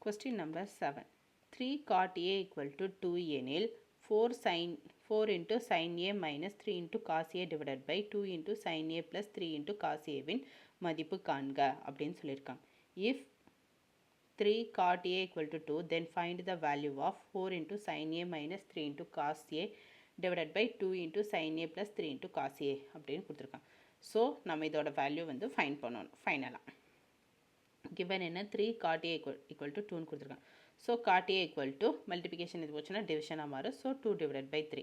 Question number 7. 3 cot A equal to 2 எனில் 4 into sin A minus 3 into cos A divided by 2 into sin A plus 3 into cos A win மதிப்பு காண்க அப்படின்னு சொல்லியிருக்காங்க. If 3 cot A equal to 2, then find the value of 4 into sin A minus 3 into cos A divided by 2 into sin A plus 3 into cos A அப்படின்னு கொடுத்துருக்காங்க. So நம்ம இதோட value வந்து find பண்ணணும் ஃபைனலாக. given என்ன 3 cot A equal to 2 கொடுத்துருக்காங்க. So cot A equal to multiplication இது போச்சுன்னா டிவிஷனாக மாறும். So 2 divided by 3.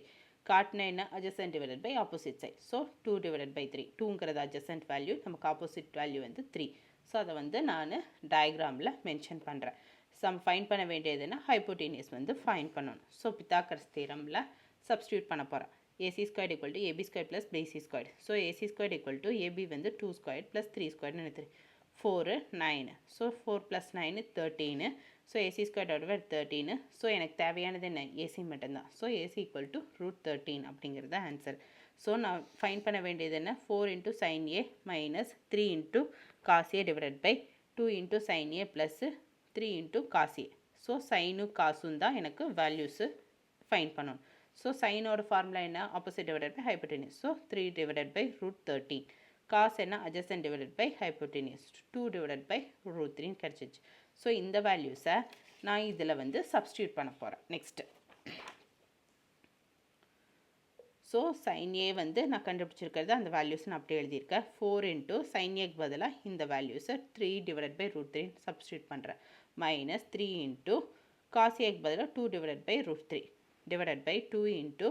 காட்னா என்ன adjacent divided by opposite side. So 2 divided by 3. 2ங்கிறது adjacent value, நமக்கு opposite value வந்து 3. ஸோ அதை வந்து நான் டயக்ராமில் மென்ஷன் பண்ணுறேன். சம் ஃபைன் பண்ண வேண்டியதுன்னா ஹைப்போட்டீனியஸ் வந்து ஃபைன் பண்ணணும். ஸோ பித்தாகரஸ் தியரமில் சப்ஸ்டியூட் பண்ண போகிறேன். AC squared equal to AB squared plus BC squared. So AC squared equal to AB வந்து 2 squared plus 3 squared நினைத்து 4 9. So 4 plus 9 13. So AC squared over 13. So எனக்கு தேவையானது என்ன AC மட்டும்தான். So AC equal to root 13 அப்படிங்கிறது answer. So நான் fine பண்ண வேண்டியது என்ன 4 into sin A minus 3 into cos A divided by 2 into sin A plus 3 into cos A. So சைனும் காசும் தான் எனக்கு வேல்யூஸு ஃபைன் பண்ணணும். ஸோ சைனோட ஃபார்முலா என்ன opposite divided by hypotenuse. So 3 divided by root 13. Cos என்ன adjacent divided by hypotenuse 2 divided by root 3 கிடச்சிச்சு. So இந்த வேல்யூஸை நான் இதில் வந்து சப்ஸ்டியூட் பண்ண போகிறேன். நெக்ஸ்ட்டு ஸோ சைன் ஏ வந்து நான் கண்டுபிடிச்சிருக்கிறது அந்த வேல்யூஸ் நான் அப்படியே எழுதியிருக்கேன். 4 into சைன் ஏக்கு பதிலாக இந்த வேல்யூஸை 3 divided by root 3 சப்ஸ்டியூட் பண்ணுறேன். மைனஸ் 3 into காஸ் ஏக்கு பதிலாக 2 divided by root 3 divided by 2 into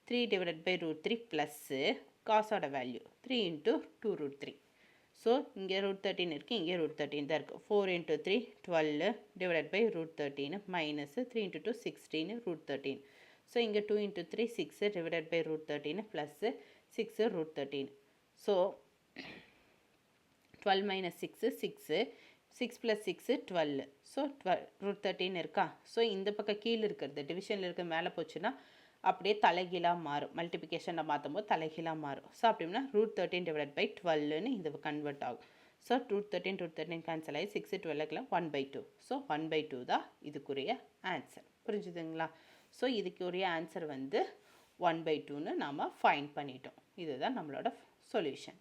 3 divided by root 3 plus காசோட வேல்யூ 3 into 2 root 3. ஸோ இங்கே root 13 இருக்குது, இங்கே root 13 தான் இருக்குது. 4 into 3 12 divided by root 13 minus 3 into 2 16 root 13. So இங்கே 2 into 3 6 divided by root 13 plus 6 root 13. So 12 minus 6 6 6 plus 6 12. So 12 root 13 இருக்கா. So இந்த பக்கம் கீழே இருக்கிறது டிவிஷனில் இருக்க மேலே போச்சுன்னா அப்படியே தலைகீழாக மாறும். மல்டிபிகேஷனில் மாற்றும் போது தலைகீழாக மாறும். ஸோ அப்படின்னா root 13 divided by 12ன்னு இது கன்வெர்ட் ஆகும். ஸோ root 13 கேன்சல் ஆகி 6 12க்குலாம் 1/2. ஸோ 1/2 தான் இதுக்குரிய ஆன்சர். புரிஞ்சுதுங்களா. ஸோ இதுக்குரிய ஆன்சர் வந்து 1/2ன்னு நாம் ஃபைண்ட் பண்ணிட்டோம். இதுதான் நம்மளோட சொல்யூஷன்.